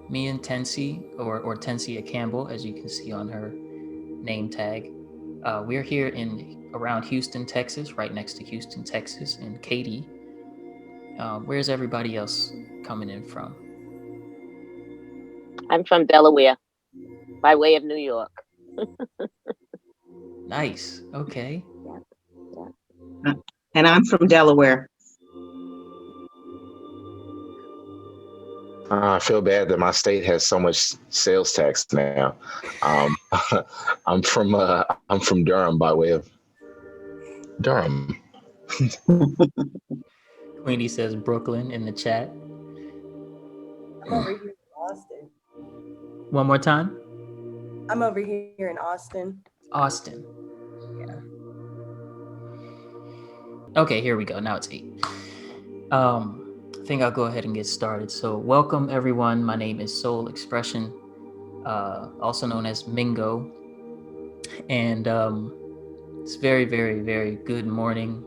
Me and Tensi, or Tensia Campbell, as you can see on her name tag, we're here in around Houston, Texas, right next to Houston, Texas, and Katy. Where's everybody else coming in from? I'm from Delaware by way of New York. Nice. Okay. Yeah, yeah. And I'm from Delaware. I feel bad that my state has so much sales tax now. Um, I'm from Durham by way of Durham. Queenie says Brooklyn in the chat. I'm over here in Austin. One more time. I'm over here in Austin. Austin. Yeah. Okay, here we go. Now it's 8. I think I'll go ahead and get started. So, welcome everyone. My name is Soul Expression, also known as Mingo, and it's very, very, very good morning.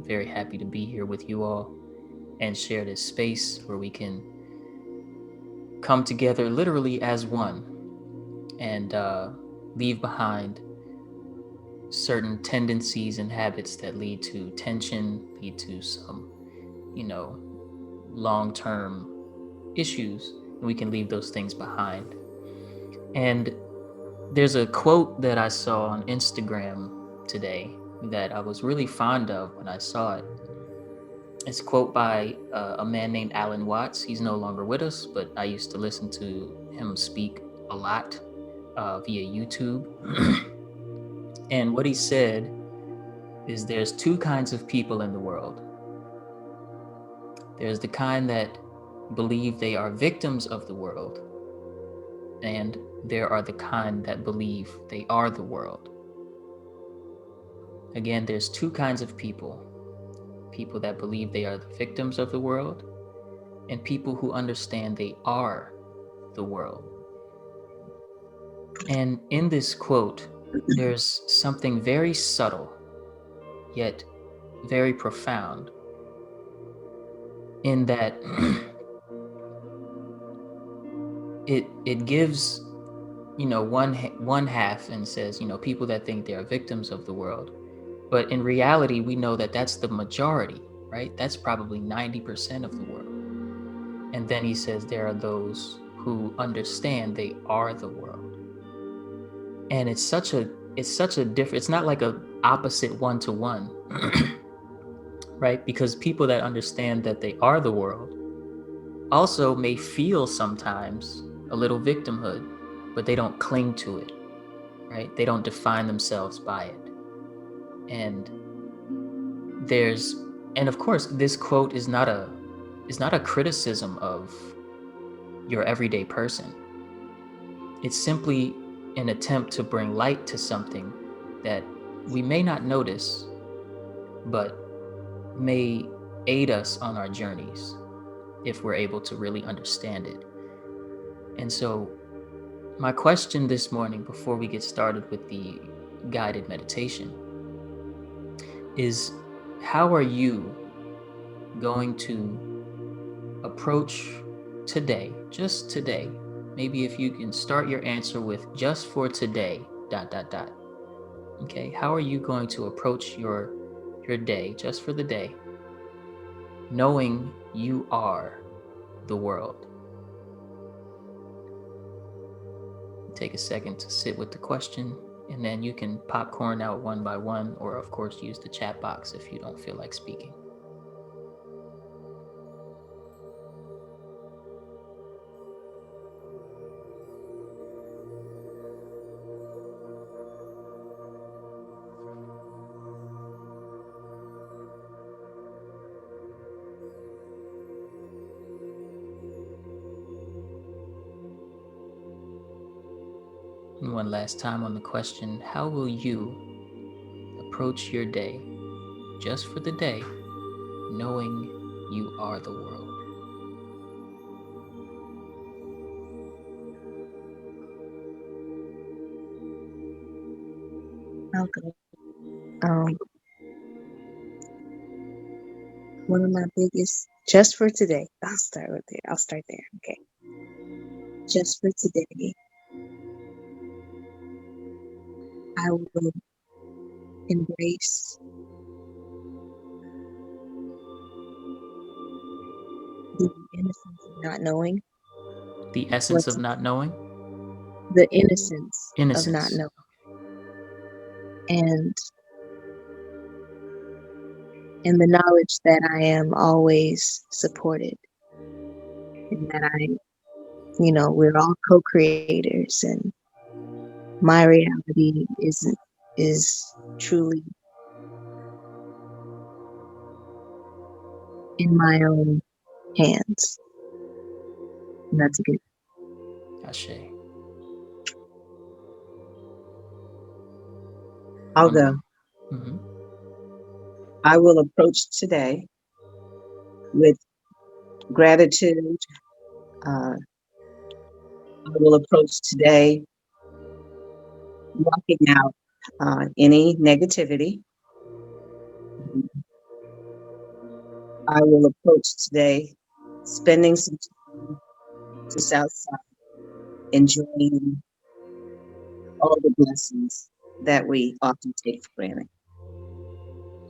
Very happy to be here with you all and share this space where we can come together literally as one and leave behind certain tendencies and habits that lead to tension, lead to some, you know, long term issues, and we can leave those things behind. And there's a quote that I saw on Instagram today that I was really fond of when I saw it. It's a quote by a man named Alan Watts. He's no longer with us, but I used to listen to him speak a lot via YouTube. And what he said is there's two kinds of people in the world. There's the kind that believe they are victims of the world, and there are the kind that believe they are the world. Again, there's two kinds of people: people that believe they are the victims of the world, and people who understand they are the world. And in this quote, there's something very subtle, yet very profound, in that it gives, one half and says, people that think they are victims of the world. But in reality, we know that that's the majority, right? That's probably 90% of the world. And then he says there are those who understand they are the world. And it's such a different, it's not like a opposite one to one, right? Because people that understand that they are the world also may feel sometimes a little victimhood, but they don't cling to it, right? They don't define themselves by it. And there's, and of course, this quote is not a criticism of your everyday person. It's simply an attempt to bring light to something that we may not notice, but may aid us on our journeys if we're able to really understand it. And so, my question this morning, before we get started with the guided meditation, is how are you going to approach today, just today? Maybe if you can start your answer with just for today, dot, dot, dot. Okay, how are you going to approach your day, just for the day, knowing you are the world? Take a second to sit with the question, and then you can popcorn out one by one, or of course use the chat box if you don't feel like speaking. And one last time on the question, how will you approach your day, just for the day, knowing you are the world? I'll go. Um, One of my biggest, just for today, I'll start there. Okay. just for today, I will embrace the innocence of not knowing. The essence What's of not knowing? the innocence of not Innocence. knowing, and the knowledge that I am always supported, and that we're all co-creators, and my reality is truly in my own hands. And that's a good. Ashe. I'll go. Mm-hmm. I will approach today with gratitude. I will approach today blocking out any negativity. I will approach today spending some time just outside, enjoying all the blessings that we often take for granted.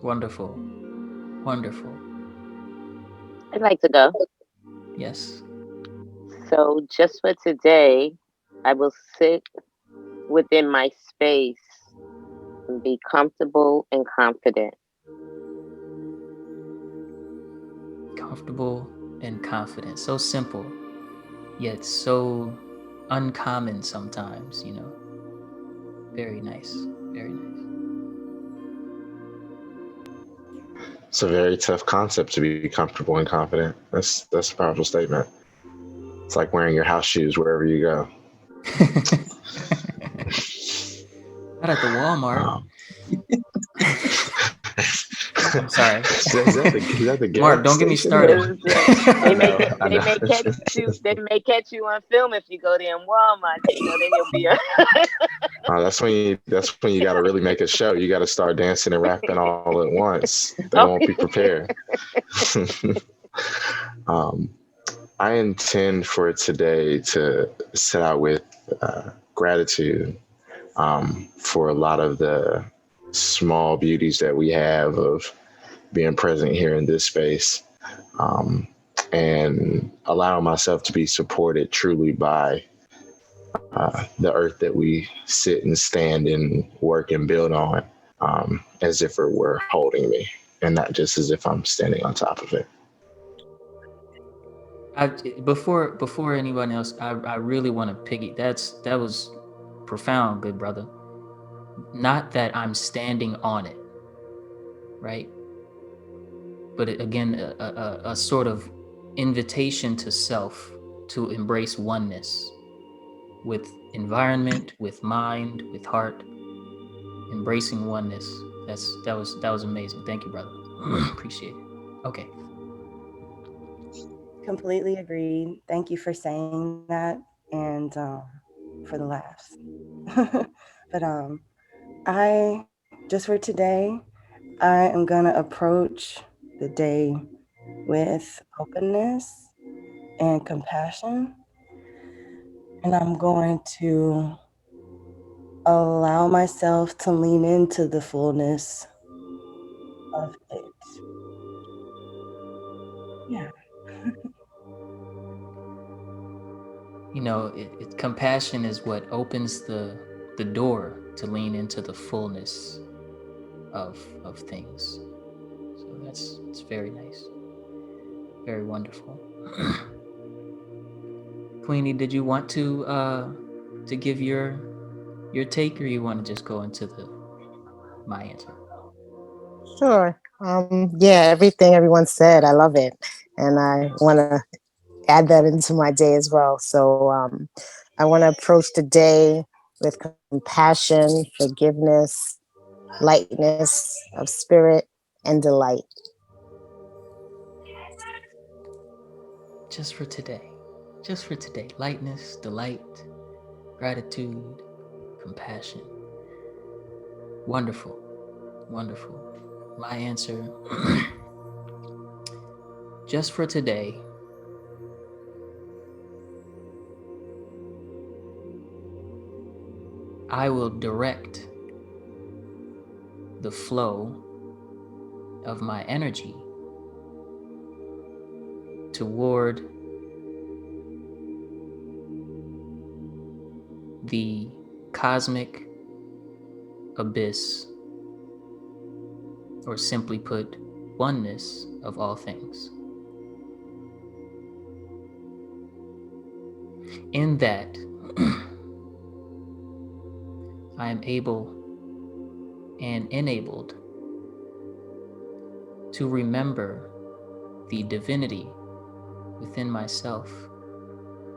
Wonderful. Wonderful. I'd like to go. Yes. So just for today, I will sit within my space and be comfortable and confident. Comfortable and confident. So simple, yet so uncommon sometimes, Very nice. Very nice. It's a very tough concept to be comfortable and confident. That's a powerful statement. It's like wearing your house shoes wherever you go. Not at the Walmart. Um, I'm sorry. is that the Mark, gas don't get me station? started. They know, I they know. may catch you. They may catch you on film if you go there in Walmart. Then you'll be. That's when you got to really make a show. You got to start dancing and rapping all at once. They Oh. won't be prepared. um, I intend for today to set out with gratitude for a lot of the small beauties that we have of being present here in this space, and allowing myself to be supported truly by the earth that we sit and stand and work and build on, as if it were holding me and not just as if I'm standing on top of it. Before anyone else, I really want to that was profound, good brother. Not that I'm standing on it, right? But again, a sort of invitation to self to embrace oneness with environment, with mind, with heart, embracing oneness. That was amazing. Thank you, brother. Appreciate it. Okay. Completely agreed. Thank you for saying that and for the laughs. But just for today, I am gonna approach the day with openness and compassion, and I'm going to allow myself to lean into the fullness of it. Yeah. Compassion is what opens the door to lean into the fullness of things. So it's very nice, very wonderful. Queenie, did you want to give your take, or you want to just go into my answer? Sure. Yeah, everything everyone said, I love it. And I want to add that into my day as well. So I want to approach the day with compassion, forgiveness, lightness of spirit, and delight. Just for today. Just for today. Lightness, delight, gratitude, compassion. Wonderful. Wonderful. My answer, just for today, I will direct the flow of my energy toward the cosmic abyss, or simply put, oneness of all things. In that, I am able and enabled to remember the divinity within myself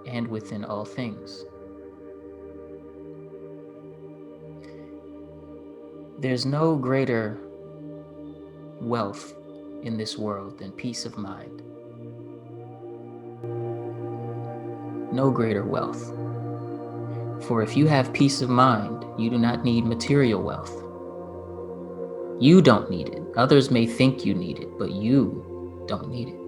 and within all things. There's no greater wealth in this world than peace of mind. No greater wealth. For if you have peace of mind, you do not need material wealth. You don't need it. Others may think you need it, but you don't need it.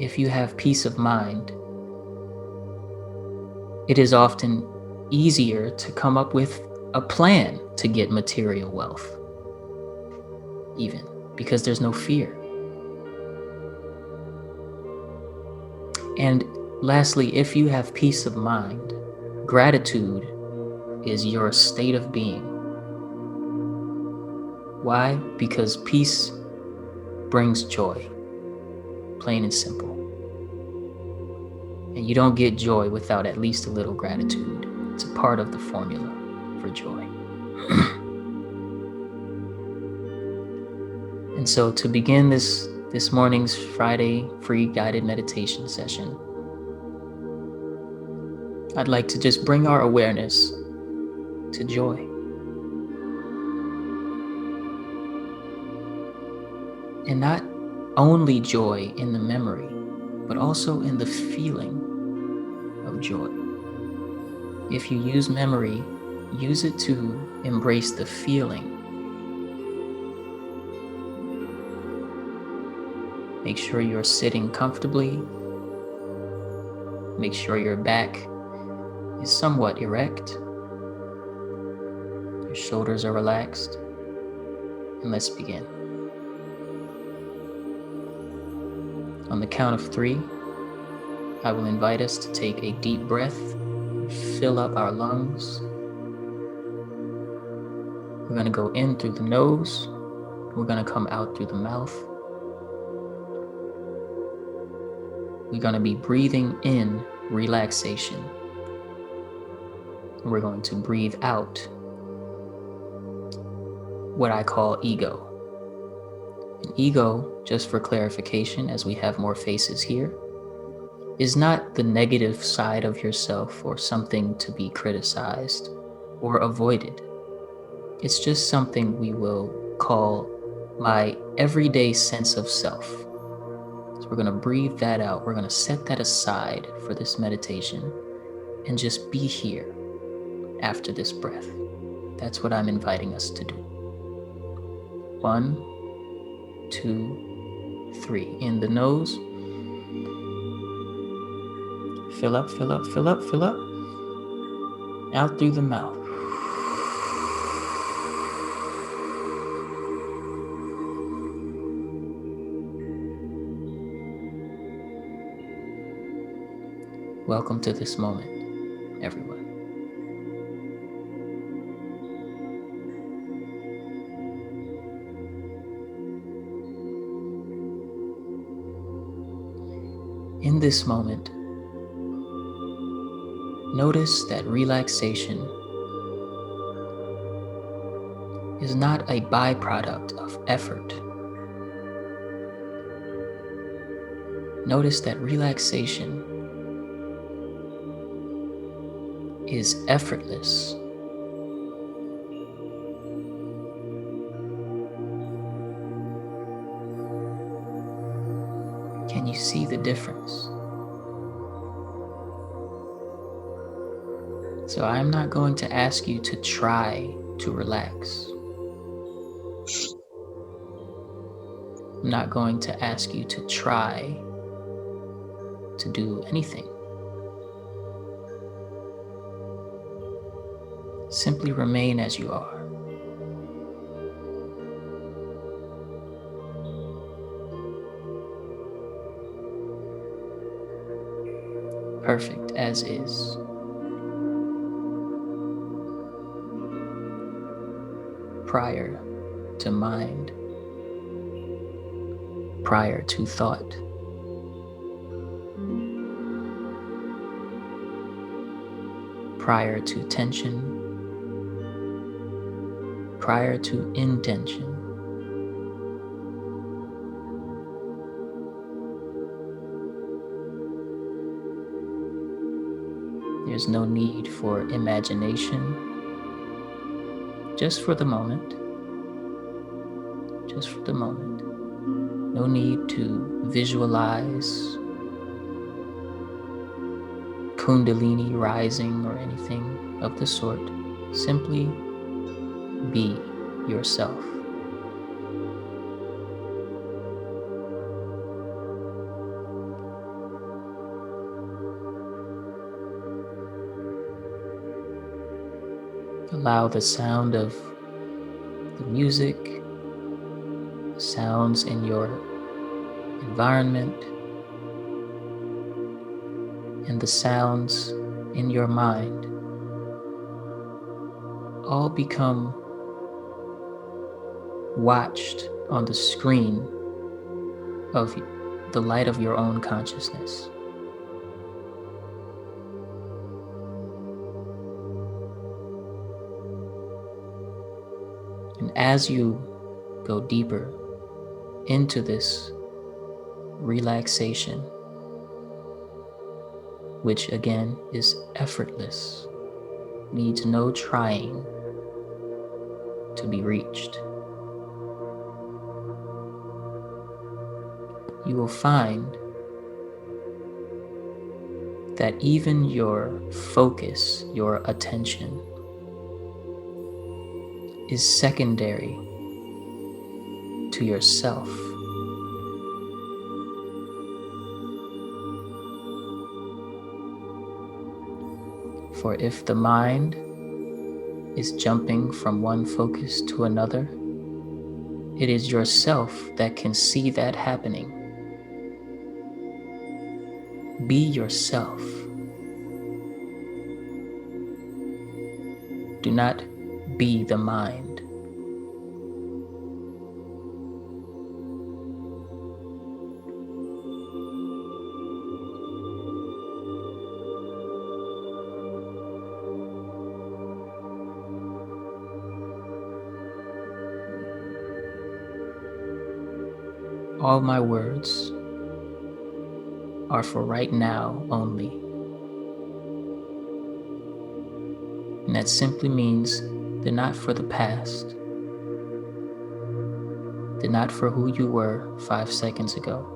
If you have peace of mind, it is often easier to come up with a plan to get material wealth, even because there's no fear. And lastly, if you have peace of mind, gratitude is your state of being. Why? Because peace brings joy, plain and simple. And you don't get joy without at least a little gratitude. It's a part of the formula for joy. And so to begin this morning's Friday free guided meditation session, I'd like to just bring our awareness to joy. And not only joy in the memory, but also in the feeling of joy. If you use memory, use it to embrace the feeling. Make sure you're sitting comfortably. Make sure your back is somewhat erect. Your shoulders are relaxed. And let's begin. On the count of 3, I will invite us to take a deep breath, fill up our lungs. We're going to go in through the nose. We're going to come out through the mouth. We're going to be breathing in relaxation. We're going to breathe out what I call ego. And ego, just for clarification, as we have more faces here, is not the negative side of yourself or something to be criticized or avoided. It's just something we will call my everyday sense of self. So we're going to breathe that out. We're going to set that aside for this meditation and just be here after this breath. That's what I'm inviting us to do. 1, 2, 3. In the nose. Fill up, fill up, fill up, fill up. Out through the mouth. Welcome to this moment, everyone. In this moment, notice that relaxation is not a byproduct of effort. Notice that relaxation is effortless. Can you see the difference? So I'm not going to ask you to try to relax. I'm not going to ask you to try to do anything. Simply remain as you are. Perfect as is. Prior to mind, prior to thought, prior to tension, prior to intention. There's no need for imagination, just for the moment. Just for the moment. No need to visualize Kundalini rising or anything of the sort. Simply be yourself. Allow the sound of the music, the sounds in your environment, and the sounds in your mind all become watched on the screen of the light of your own consciousness. And as you go deeper into this relaxation, which again is effortless, needs no trying to be reached, you will find that even your focus, your attention, is secondary to yourself. For if the mind is jumping from one focus to another, it is yourself that can see that happening. Be yourself. Do not be the mind. All my words are for right now only. And that simply means they're not for the past. They're not for who you were 5 seconds ago.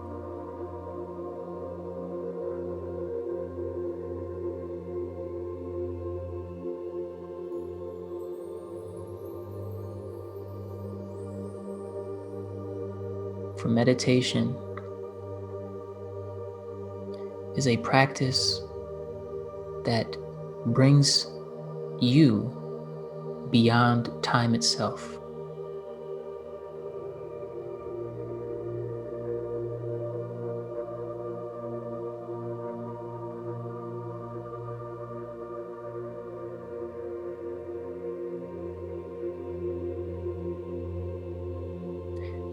For meditation is a practice that brings you beyond time itself.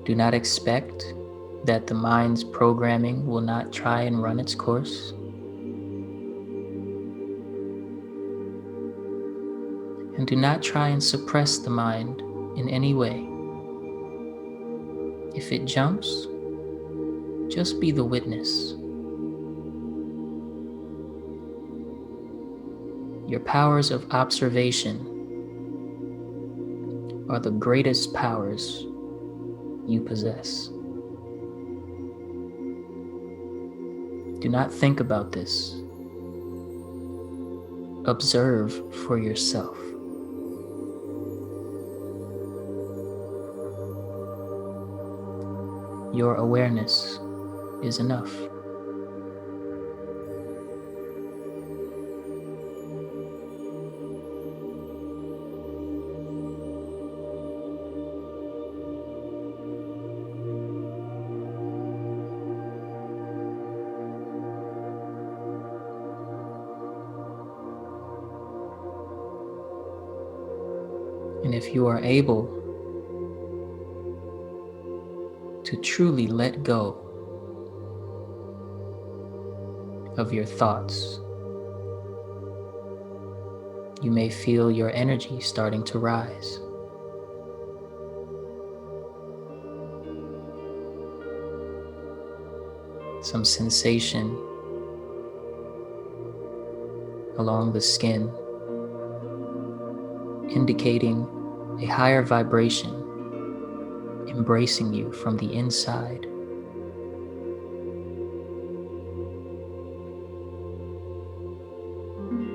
Do not expect that the mind's programming will not try and run its course. And do not try and suppress the mind in any way. If it jumps, just be the witness. Your powers of observation are the greatest powers you possess. Do not think about this. Observe for yourself. Your awareness is enough. And if you are able to truly let go of your thoughts, you may feel your energy starting to rise. Some sensation along the skin, indicating a higher vibration embracing you from the inside.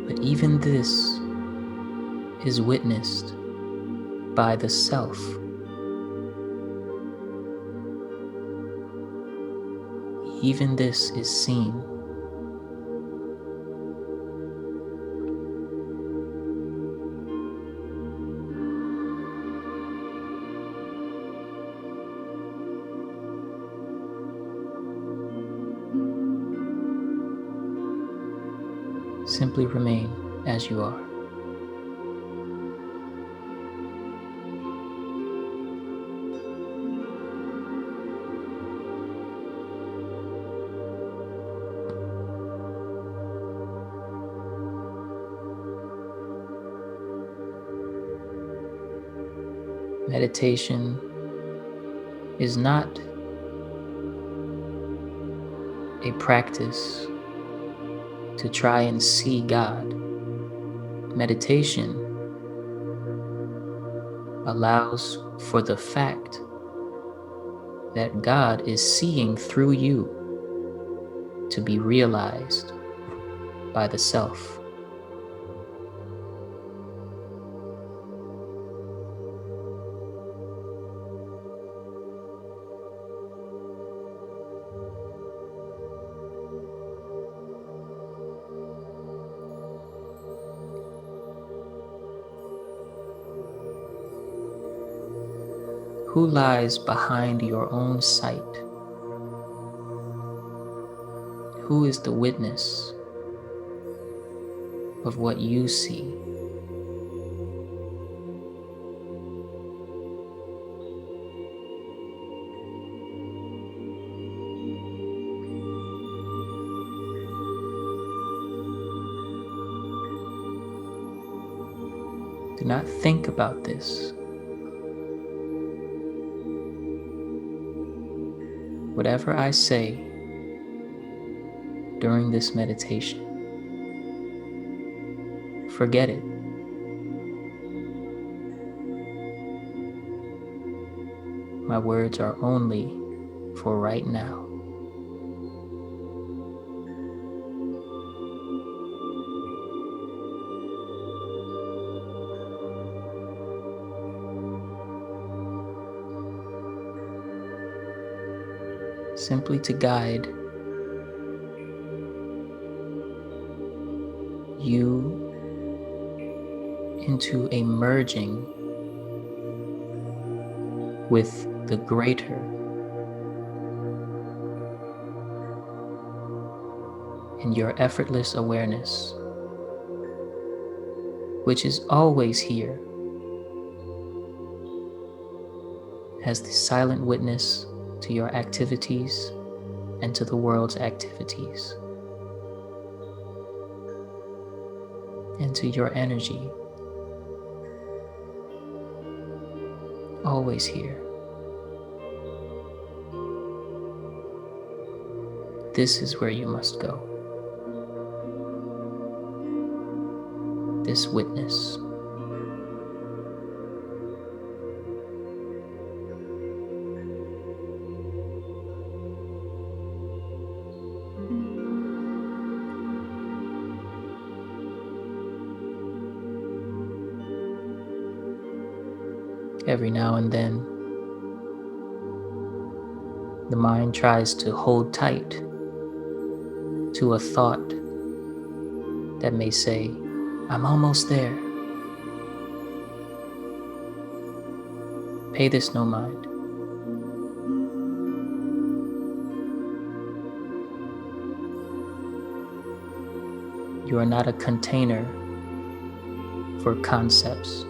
But even this is witnessed by the self. Even this is seen. Simply remain as you are. Meditation is not a practice to try and see God. Meditation allows for the fact that God is seeing through you to be realized by the self. Who lies behind your own sight? Who is the witness of what you see? Do not think about this. Whatever I say during this meditation, forget it. My words are only for right now. Simply to guide you into a merging with the greater in your effortless awareness, which is always here as the silent witness to your activities and to the world's activities, and to your energy, always here. This is where you must go. This witness. Every now and then, the mind tries to hold tight to a thought that may say, I'm almost there. Pay this no mind. You are not a container for concepts.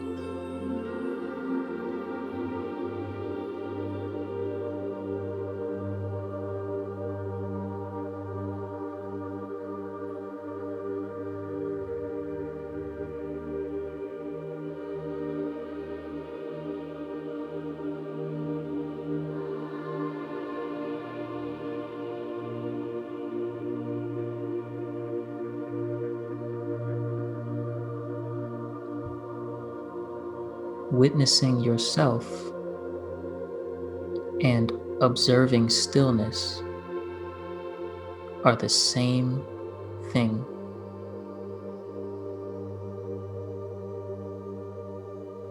witnessing yourself and observing stillness are the same thing.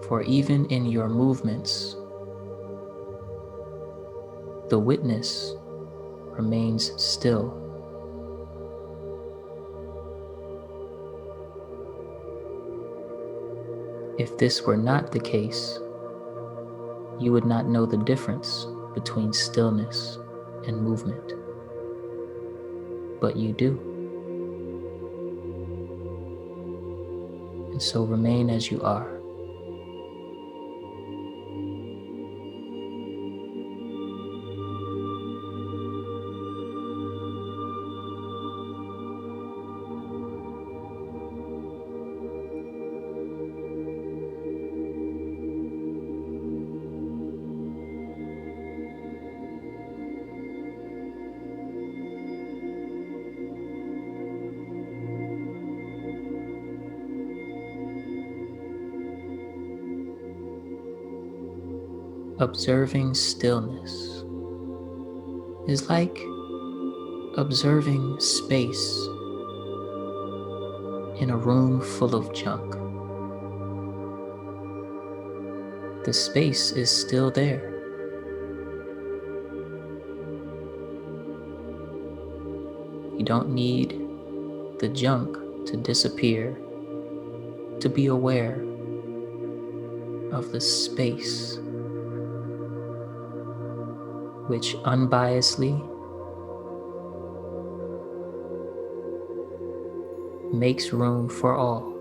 For even in your movements, the witness remains still. If this were not the case, you would not know the difference between stillness and movement. But you do. And so remain as you are. Observing stillness is like observing space in a room full of junk. The space is still there. You don't need the junk to disappear to be aware of the space which unbiasedly makes room for all.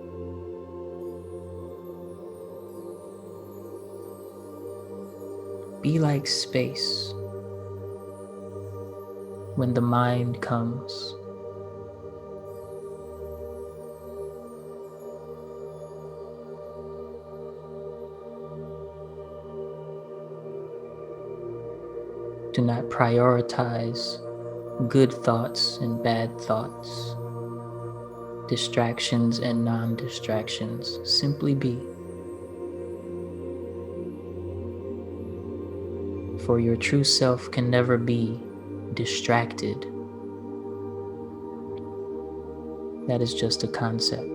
Be like space when the mind comes. Do not prioritize good thoughts and bad thoughts, distractions and non-distractions. Simply be. For your true self can never be distracted. That is just a concept.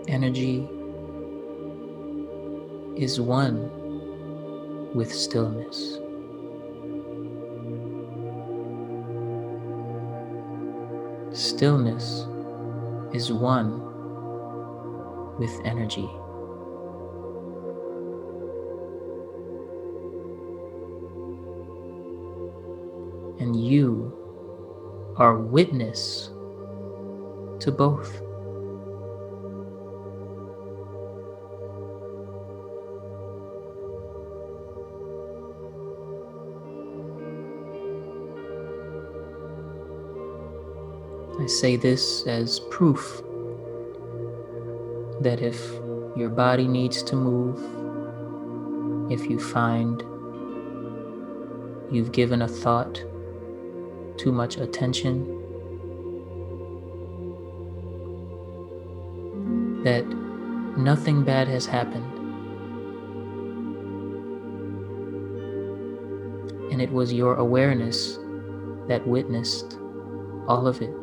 Energy is one with stillness. Stillness is one with energy. And you are witness to both. I say this as proof that if your body needs to move, if you find you've given a thought too much attention, that nothing bad has happened, and it was your awareness that witnessed all of it.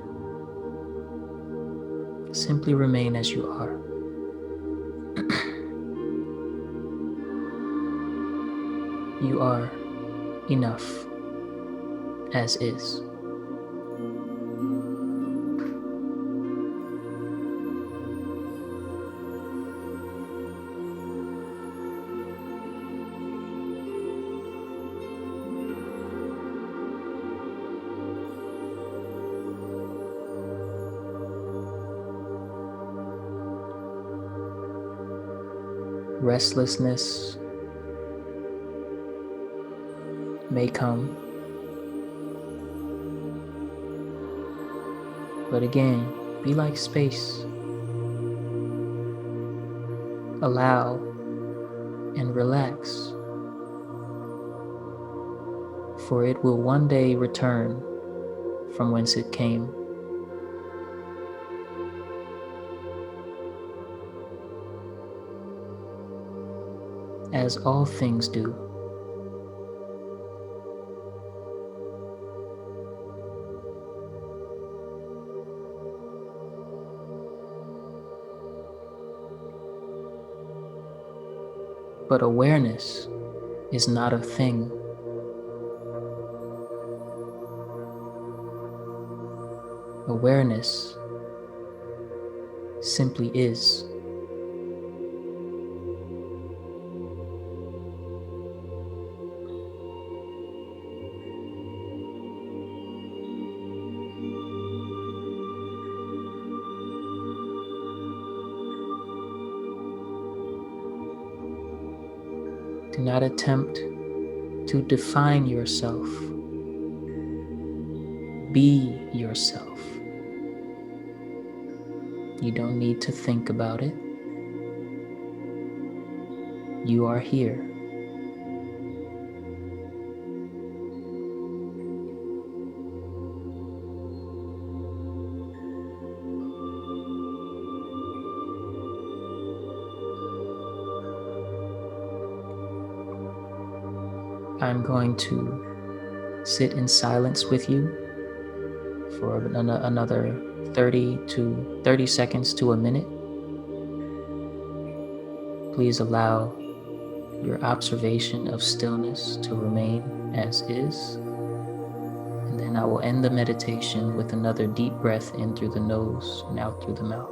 Simply remain as you are. You are enough as is. Restlessness may come, but again, be like space. Allow and relax, for it will one day return from whence it came. As all things do. But awareness is not a thing. Awareness simply is. Do not attempt to define yourself. Be yourself. You don't need to think about it. You are here. I'm going to sit in silence with you for another 30 seconds to a minute. Please allow your observation of stillness to remain as is. And then I will end the meditation with another deep breath in through the nose and out through the mouth.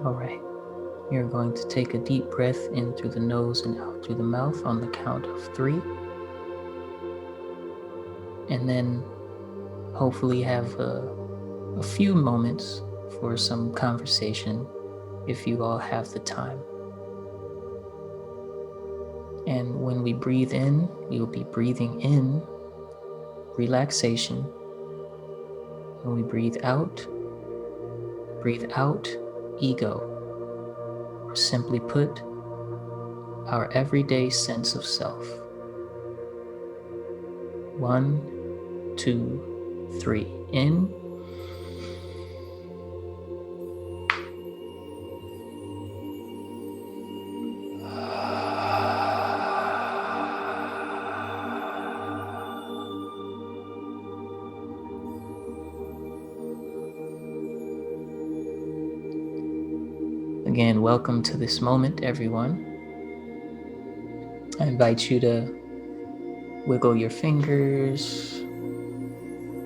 All right. You're going to take a deep breath in through the nose and out through the mouth on the count of 3. And then hopefully have a few moments for some conversation if you all have the time. And when we breathe in, we will be breathing in relaxation. When we breathe out ego, or simply put, our everyday sense of self. 1, 2, 3. In. Again, welcome to this moment, everyone. I invite you to wiggle your fingers,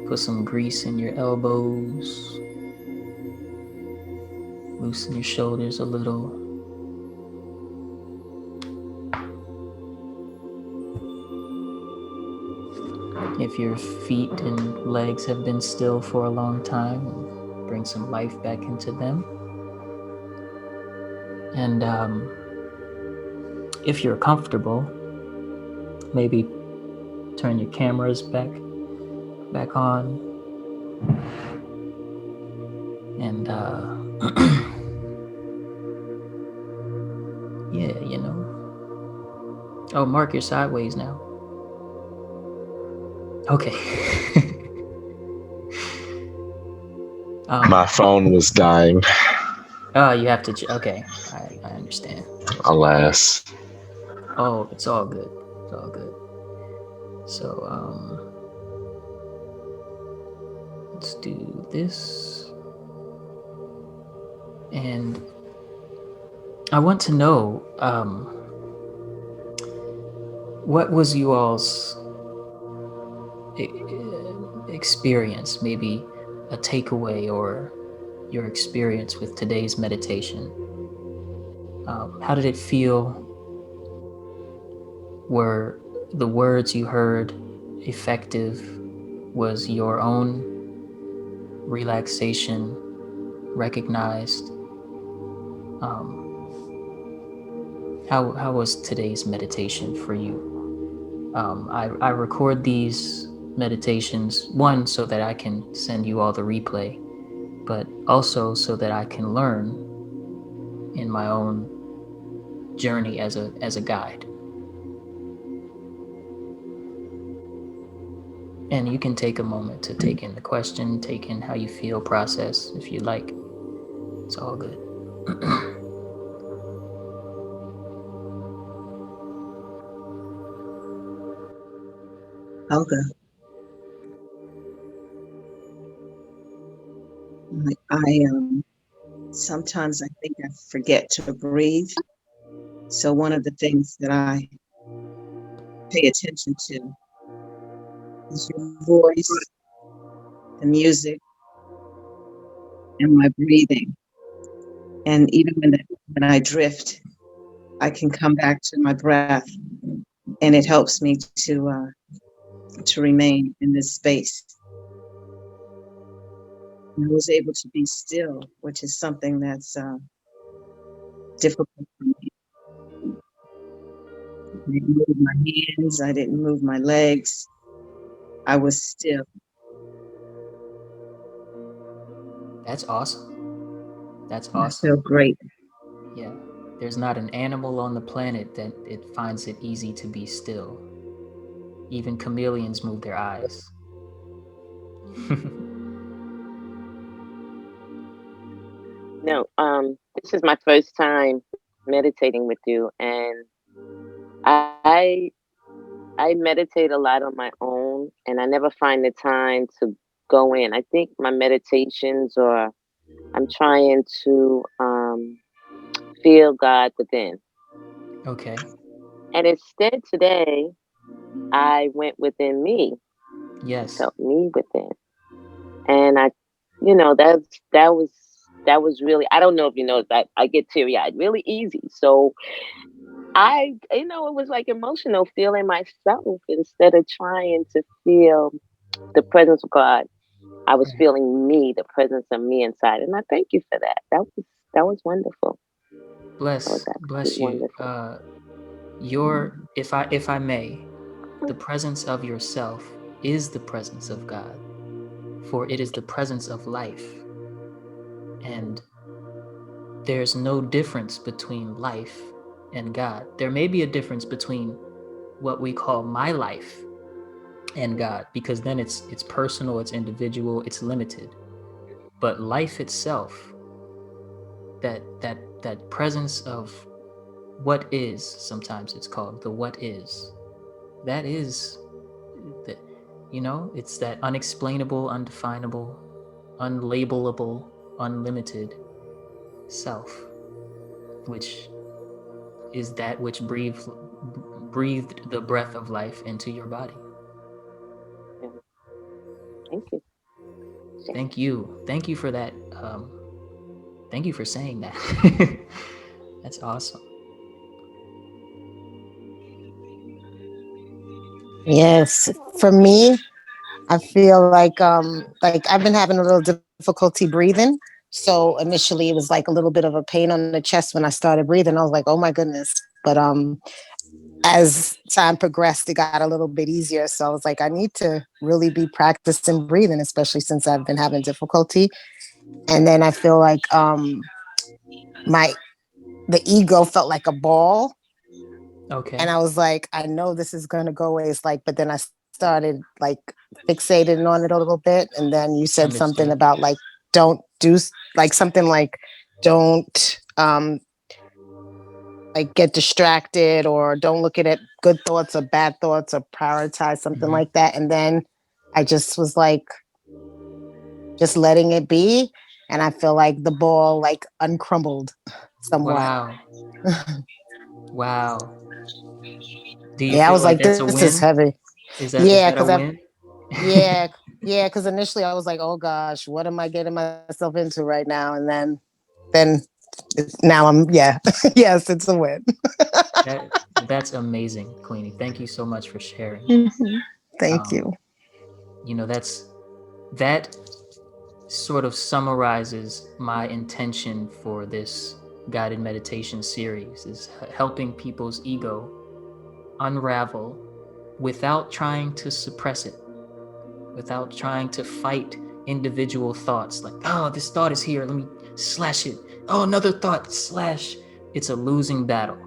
put some grease in your elbows, loosen your shoulders a little. If your feet and legs have been still for a long time, bring some life back into them. And if you're comfortable, maybe turn your cameras back on. And yeah, you know. Oh, Mark, you're sideways now. Okay. My phone was dying, Oh, you have to. Okay, I understand. alas. Oh, it's all good. It's all good. So let's do this. And I want to know what was you all's experience, maybe a takeaway or your experience with today's meditation. How did it feel? Were the words you heard effective? Was your own relaxation recognized? How was today's meditation for you? I record these meditations, one, so that I can send you all the replay, but also so that I can learn in my own journey as a guide. And you can take a moment to take in the question, take in how you feel, process if you like. It's all good. Helga, I sometimes I think I forget to breathe. So one of the things that I pay attention to is your voice, the music, and my breathing. And even when I drift, I can come back to my breath, and it helps me to remain in this space. I was able to be still, which is something that's difficult for me. I didn't move my hands, I didn't move my legs. I was still. That's awesome. That's I awesome. feel great. Yeah. There's not an animal on the planet that it finds it easy to be still. Even chameleons move their eyes. No, this is my first time meditating with you, and I I meditate a lot on my own, and I never find the time to go in. I think my meditations, or I'm trying to feel God within. Okay. And instead, today I went within me, Yes. felt me within, and that was really. I don't know if you know that I get teary eyed really easy, so it was like emotional feeling myself instead of trying to feel the presence of God. I was Right. feeling me, the presence of me inside, and I thank you for that. That was wonderful. That was Bless absolutely you. wonderful. Your if I may, the presence of yourself is the presence of God, for it is the presence of life. And there's no difference between life and God. There may be a difference between what we call my life and God, because then it's personal, it's individual, it's limited. But life itself, that presence of what is, sometimes it's called the what is. That is the, it's that unexplainable, undefinable, unlabelable, unlimited self. which is that which breathed the breath of life into your body. Yeah. Thank you. Yeah. Thank you for that. Thank you for saying that. That's awesome. Yes, for me, I feel like I've been having a little difficulty breathing. So initially it was like a little bit of a pain on the chest when I started breathing. I was like, oh my goodness. But as time progressed, it got a little bit easier. So I was like, I need to really be practicing breathing, especially since I've been having difficulty. And then I feel like my the ego felt like a ball. And Okay, I was like, I know this is gonna go away. It's like, but then I started like fixating on it a little bit. And then you said something understood. about like don't do like something like don't like get distracted or don't look at it good thoughts or bad thoughts or prioritize something Hmm. like that. And then I just was like just letting it be. And I feel like the ball like uncrumbled somewhat. Wow, wow. Do you Yeah, I feel was like like, that's a this is win? heavy. Is Yeah, that a because I win? yeah, yeah, because initially I was like, oh gosh, what am I getting myself into right now? And then now I'm yeah, yes, it's a win. that that's amazing, Queenie. Thank you so much for sharing. Mhm. Thank Um, you. that sort of summarizes my intention for this guided meditation series is helping people's ego unravel without trying to suppress it, without trying to fight individual thoughts like, oh, this thought is here, let me slash it. Oh, another thought, slash. It's a losing battle.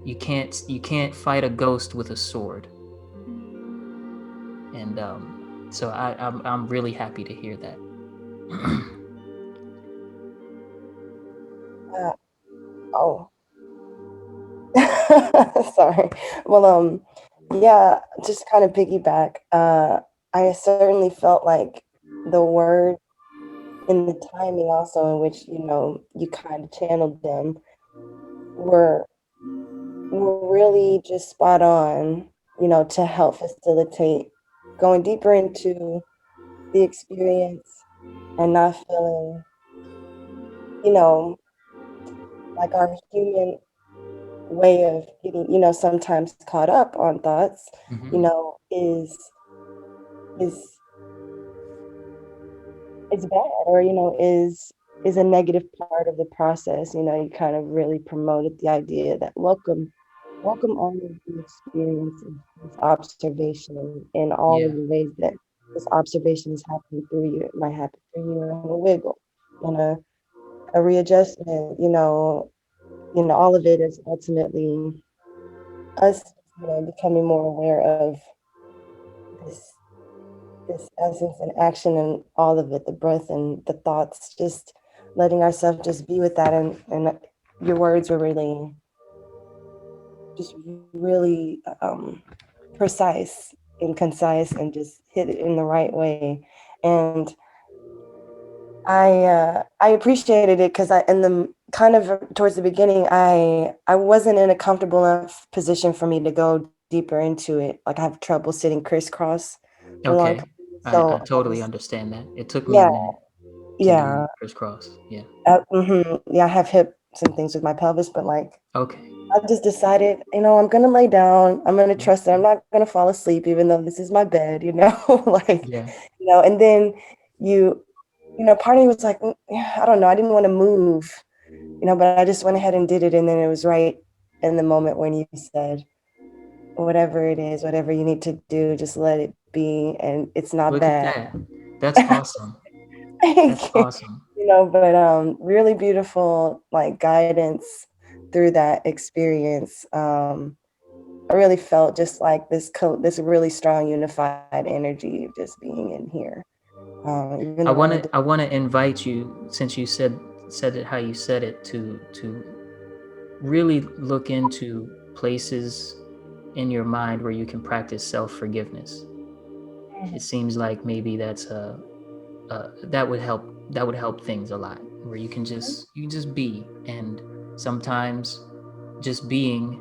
You can't fight a ghost with a sword. And so I'm really happy to hear that. Uh, oh, sorry. Well, yeah, just kind of piggyback. I certainly felt like the word and the timing also in which, you kind of channeled them were were really just spot on, to help facilitate going deeper into the experience and not feeling, you know, like our human way of getting, sometimes caught up on thoughts, Hmm. is is bad or, is a negative part of the process. You kind of really promoted the idea that welcome all of the experiences, this observation in all of Yeah. the ways that this observation is happening through you. It might happen through you in a wiggle, in a readjustment, all of it is ultimately us, becoming more aware of this this essence and action and all of it, the breath and the thoughts, just letting ourselves just be with that. And your words were really, just really precise and concise and just hit it in the right way. And I appreciated it because I in the kind of towards the beginning I wasn't in a comfortable enough position for me to go deeper into it. Like I have trouble sitting crisscross for long Okay. periods. So I I totally was, understand that. It took me a yeah, minute to do yeah. crisscross. Yeah. Yeah, I have hips and things with my pelvis, but like Okay. I just decided, I'm gonna lay down. I'm gonna Yeah. trust that I'm not gonna fall asleep, even though this is my bed, like, Yeah. and then you, part of me was like, yeah, I don't know, I didn't want to move, but I just went ahead and did it, and then it was right in the moment when you said, whatever it is, whatever you need to do, just let it be, and it's not Look at bad. that. That's awesome. That's Thank you. awesome. But really beautiful like guidance through that experience. I really felt just like this really strong unified energy just being in here. Even though we're in I want to invite you, since you said it how you said it, to really look into places in your mind where you can practice self-forgiveness. It seems like maybe that's that would help things a lot, where you can just be, and Sometimes just being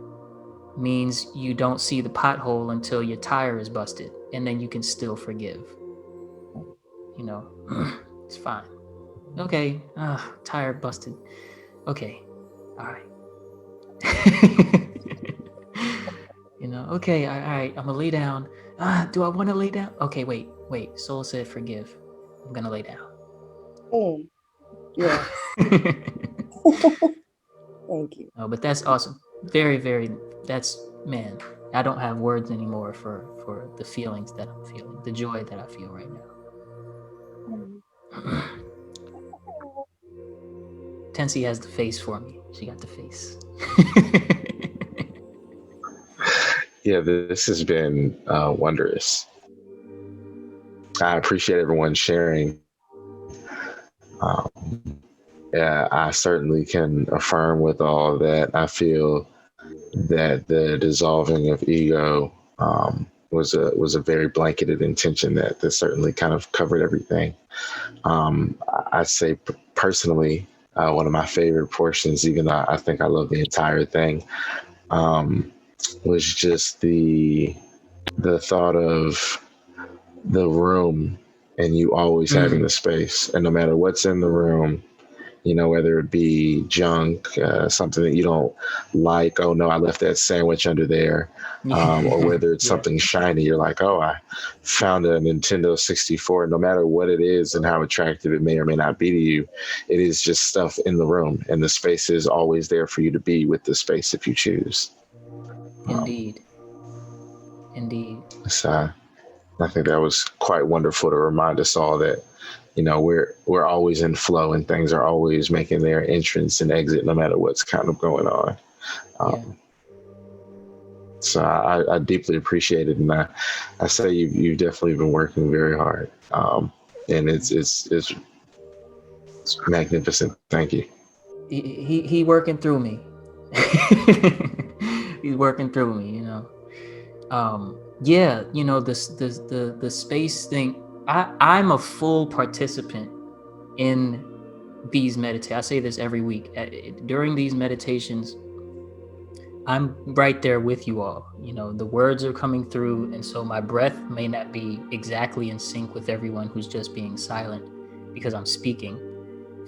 means you don't see the pothole until your tire is busted, and then you can still forgive. You know, it's fine. Okay, tire busted. Okay, all right. Okay, all right, I'm gonna lay down. Do I want to lay down? Okay, wait. Soul said forgive. I'm gonna lay down. Mm, yeah. Thank you. Oh, but that's awesome. Very, very. That's man. I don't have words anymore for the feelings that I'm feeling, the joy that I feel right Mm. now. Tensi has the face for me. She got the face. Yeah, this has been wondrous. I appreciate everyone sharing. Yeah, I certainly can affirm with all that. I feel that the dissolving of ego was a very blanketed intention that certainly kind of covered everything. I say personally, one of my favorite portions, even though I think I love the entire thing, um, was just the thought of the room and you always having the space, and no matter what's in the room, whether it be junk, something that you don't like, oh no, I left that sandwich under there, or whether it's Yeah. something shiny, you're like, oh, I found a Nintendo 64. No matter what it is and how attractive it may or may not be to you, it is just stuff in the room, and the space is always there for you to be with the space if you choose. Indeed. Indeed. So I think that was quite wonderful to remind us all that we're always in flow and things are always making their entrance and exit no matter what's kind of going on. Yeah. So I deeply appreciate it, and I say you've definitely been working very hard, and it's magnificent. Thank you. He working through me. He's working through me. Yeah, the space thing. I'm a full participant in these meditations. I say this every week. During these meditations, I'm right there with you all. The words are coming through, and so my breath may not be exactly in sync with everyone who's just being silent because I'm speaking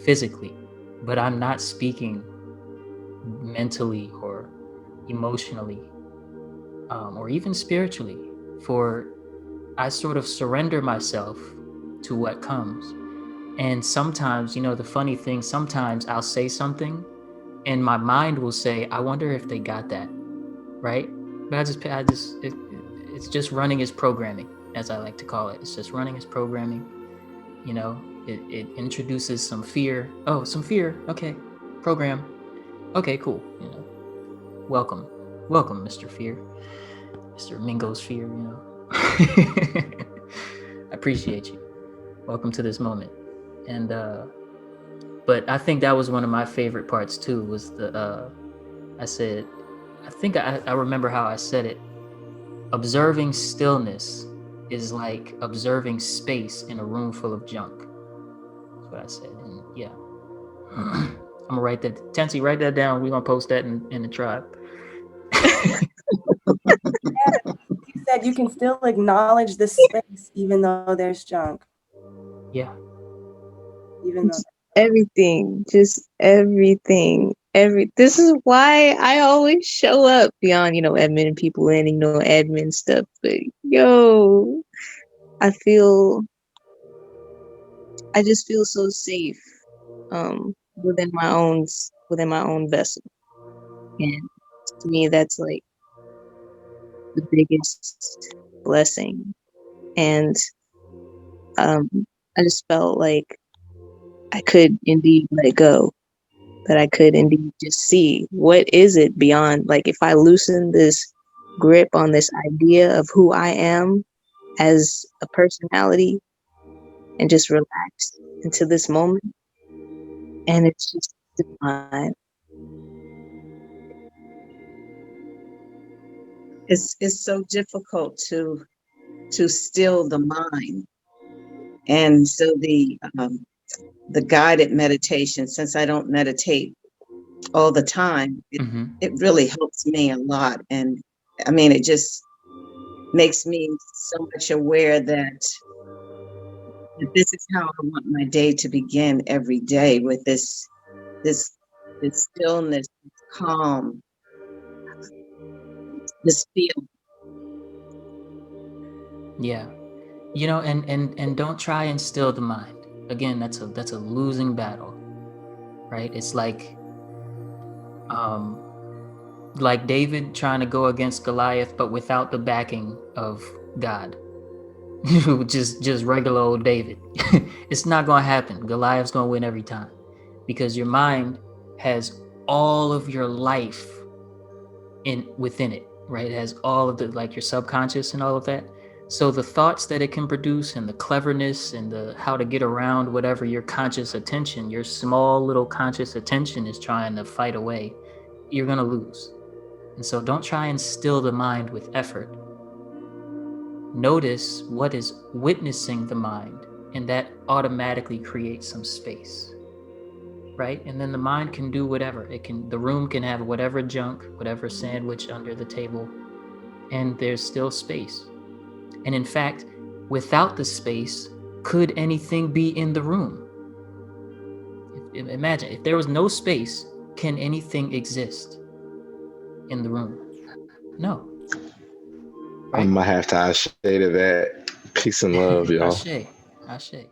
physically, but I'm not speaking mentally or emotionally, or even spiritually. For I sort of surrender myself to what comes. And sometimes, the funny thing, sometimes I'll say something and my mind will say, I wonder if they got that, right? But it's just running its programming, as I like to call it. It's just running its programming. It introduces some fear. Oh, some fear. Okay. Program. Okay, cool. Welcome. Welcome, Mr. Fear. Mr. Mingo's Fear. I appreciate you. Welcome to this moment. And but I think that was one of my favorite parts too, was I said, I think I remember how I said it. Observing stillness is like observing space in a room full of junk. That's what I said. And yeah. I'm gonna write that. Tensi, write that down. We're gonna post that in the tribe. You said you can still acknowledge the space even though there's junk. Yeah. Even though Everything, just everything. This is why I always show up beyond, admin people and, admin stuff. But I feel, I just feel so safe, within my own vessel. And to me, that's like the biggest blessing. And, I just felt like I could indeed let go, that I could indeed just see what is it beyond, like if I loosen this grip on this idea of who I am as a personality and just relax into this moment, and it's just divine. It's so difficult to still the mind. And so the guided meditation, since I don't meditate all the time, Mm-hmm. it really helps me a lot. And I mean, it just makes me so much aware that this is how I want my day to begin every day, with this this stillness, this calm, this feel. Yeah. And don't try and still the mind. Again, that's a losing battle, right? It's um like David trying to go against Goliath, but without the backing of God. just regular old David. It's not gonna happen. Goliath's gonna win every time, because your mind has all of your life in within it, right? It has all of the, like, your subconscious and all of that. So the thoughts that it can produce, and the cleverness, and the how to get around whatever your conscious attention, your small little conscious attention is trying to fight away, you're gonna lose. And so don't try and still the mind with effort. Notice what is witnessing the mind, and that automatically creates some space, right? And then the mind can do whatever. The room can have whatever junk, whatever sandwich under the table, and there's still space. And in fact, without the space, could anything be in the room? Imagine if there was no space, can anything exist in the room? No, I right? might have to ashe to that. Peace and love, y'all. Ashe, Ashe.